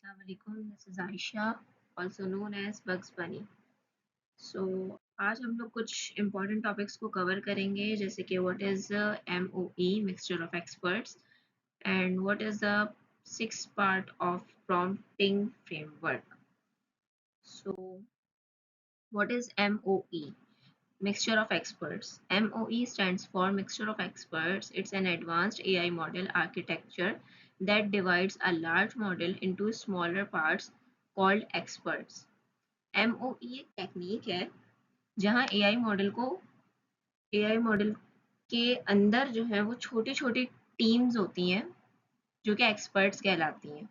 Assalamualaikum, this is Aisha, also known as Bugs Bunny. So आज हम लोग कुछ important topics को cover करेंगे जैसे कि what is MOE mixture of experts and what is the sixth part of prompting framework. So what is MOE? Mixture of experts. MOE stands for Mixture of Experts. It's an advanced AI model architecture that divides a large model into smaller parts called experts. MOE एक technique है जहां AI model के अंदर जो है वो छोटी छोटी टीम्स होती हैं जो कि एक्सपर्ट्स कहलाती हैं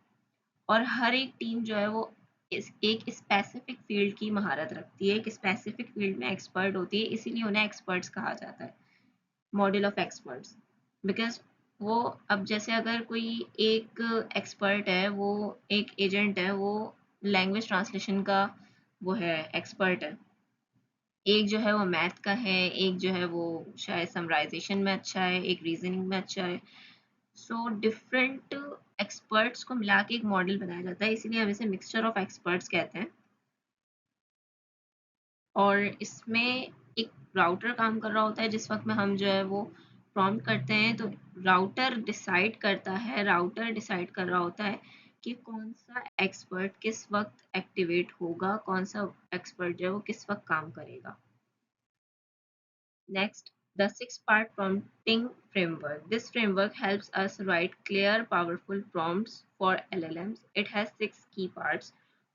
और हर एक टीम जो है वो एक स्पेसिफिक फील्ड की महारत रखती है, एक स्पेसिफिक फील्ड में एक्सपर्ट होती है, इसीलिए उन्हें एक्सपर्ट्स कहा जाता है, मॉडल ऑफ एक्सपर्ट्स। बिकॉज वो अब जैसे अगर कोई एक एक्सपर्ट है, वो एक एजेंट है, वो लैंग्वेज ट्रांसलेशन का वो है, एक्सपर्ट है, एक जो है वो मैथ का है, एक जो है वो शायद समराइजेशन में अच्छा है, एक रीजनिंग में अच्छा है। सो डिफरेंट एक्सपर्ट्स को मिला के एक मॉडल बनाया जाता है, इसीलिए हम इसे मिक्सचर ऑफ एक्सपर्ट्स कहते हैं। और इसमें एक राउटर काम कर रहा होता है जिस वक्त में हम जो है वो प्रॉम्प्ट करते हैं, तो राउटर डिसाइड कर रहा होता है कि कौन सा एक्सपर्ट किस वक्त एक्टिवेट होगा, कौन सा एक्सपर्ट जो है वो किस वक्त काम करेगा। Next, the six-part prompting framework. This framework helps us write clear, powerful prompts for LLMs. It has six key parts: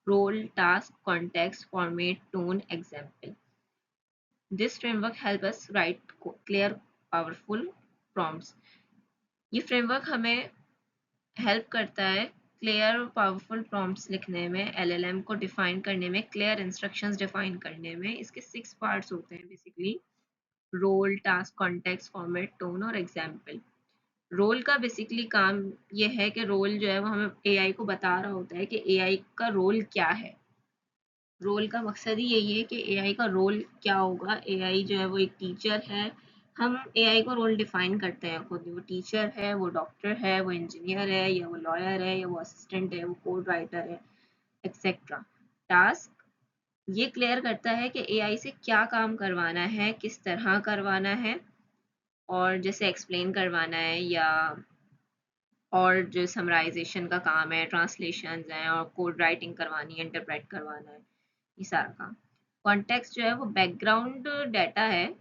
role, task, context, format, tone, example. This framework helps us write clear, powerful prompts. ये framework हमें help करता है clear और powerful prompts लिखने में, LLM को define करने में, clear instructions define करने में। इसके six parts होते हैं basically: role, task, context, format, tone और एग्जाम्पल। रोल का बेसिकली काम ये है कि रोल जो है वो हमें एआई को बता रहा होता है कि एआई का रोल क्या है। रोल का मकसद ही यही है कि एआई का रोल क्या होगा। एआई जो है वो एक टीचर है, हम एआई को रोल डिफाइन करते हैं खुद, वो टीचर है, वो डॉक्टर है, वो इंजीनियर है, या वो लॉयर है, या वो असिस्टेंट है, वो कोड राइटर है, एक्सेट्रा। टास्क ये क्लियर करता है कि एआई से क्या काम करवाना है, किस तरह करवाना है, और जैसे एक्सप्लेन करवाना है, या और जो समराइजेशन का काम है, ट्रांसलेशन हैं और कोड राइटिंग करवानी है, इंटरप्रेट करवाना है, ये सारा काम। कॉन्टेक्स्ट जो है वो बैकग्राउंड डाटा है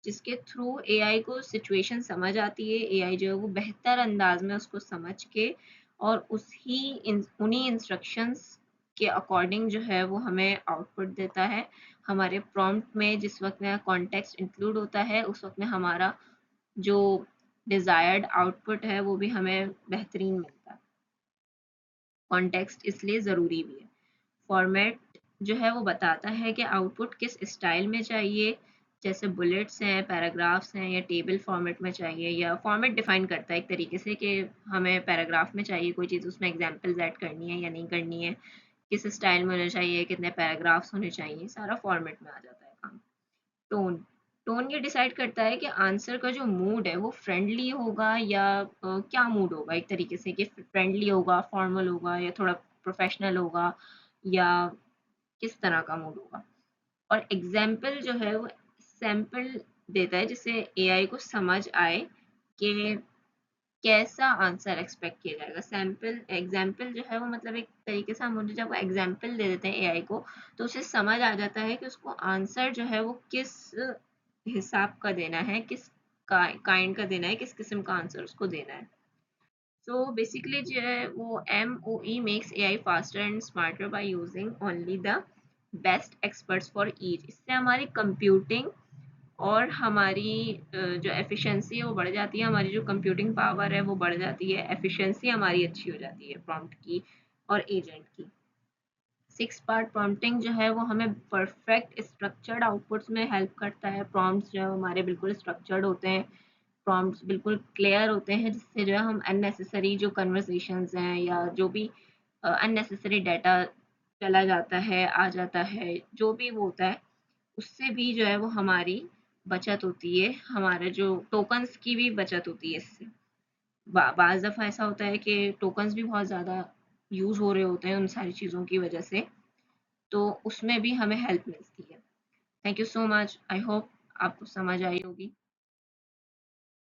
जिसके थ्रू एआई को सिचुएशन समझ आती है, एआई जो है वो बेहतर अंदाज में उसको समझ के और उन्हीं इंस्ट्रक्शंस के अकॉर्डिंग जो है वो हमें आउटपुट देता है। हमारे प्रॉम्प्ट में जिस वक्त में कॉन्टेक्स्ट इंक्लूड होता है, उस वक्त में हमारा जो डिज़ायर्ड आउटपुट है वो भी हमें बेहतरीन मिलता है। कॉन्टेक्स्ट इसलिए ज़रूरी भी है। फॉर्मेट जो है वो बताता है कि आउटपुट किस स्टाइल में चाहिए, जैसे बुलेट्स हैं, पैराग्राफ्स हैं, या टेबल फॉर्मेट में चाहिए, या फॉर्मेट डिफाइन करता है एक तरीके से कि हमें पैराग्राफ में चाहिए कोई चीज़, उसमें एग्जाम्पल्स ऐड करनी है या नहीं करनी है, किस स्टाइल में होना चाहिए, कितने पैराग्राफ्स होने चाहिए, सारा फॉर्मेट में आ जाता है काम। टोन टोन ये डिसाइड करता है कि आंसर का जो मूड है वो फ्रेंडली होगा या क्या मूड होगा, एक तरीके से कि फ्रेंडली होगा, फॉर्मल होगा, या थोड़ा प्रोफेशनल होगा, या किस तरह का मूड होगा। और एग्जाम्पल जो है वो सैंपल देता है जिससे एआई को समझ आए कि कैसा आंसर एक्सपेक्ट किया जाएगा। सैंपल एग्जाम्पल जो है वो मतलब एक तरीके से हम उन्हें जब एग्जाम्पल दे देते हैं एआई को, तो उसे समझ आ जाता है कि उसको आंसर जो है वो किस हिसाब का देना है, किस काइंड का देना है, किस किस्म का आंसर उसको देना है। सो बेसिकली जो है वो MOE makes AI faster and smarter by using only the best experts for each. इससे हमारी कंप्यूटिंग और हमारी जो एफिशिएंसी है वो बढ़ जाती है, हमारी जो कंप्यूटिंग पावर है वो बढ़ जाती है, एफिशिएंसी हमारी अच्छी हो जाती है प्रॉम्प्ट की और एजेंट की। सिक्स पार्ट प्रॉम्प्टिंग जो है वो हमें परफेक्ट स्ट्रक्चर्ड आउटपुट्स में हेल्प करता है। प्रॉम्प्ट्स जो है हमारे बिल्कुल स्ट्रक्चर्ड होते हैं, प्रॉम्प्ट्स बिल्कुल क्लियर होते हैं, जिससे जो है हम अननेसेसरी जो कन्वर्सेशंस हैं या जो भी अननेसेसरी डाटा चला जाता है, आ जाता है, जो भी वो होता है, उससे भी जो है वो हमारी बचत होती है, हमारे जो टोकन्स की भी बचत होती है इससे। बाज़ दफ़ा ऐसा होता है कि टोकन्स भी बहुत ज़्यादा यूज़ हो रहे होते हैं उन सारी चीज़ों की वजह से, तो उसमें भी हमें हेल्प मिलती है। Thank you so much, I hope आपको समझ आई होगी।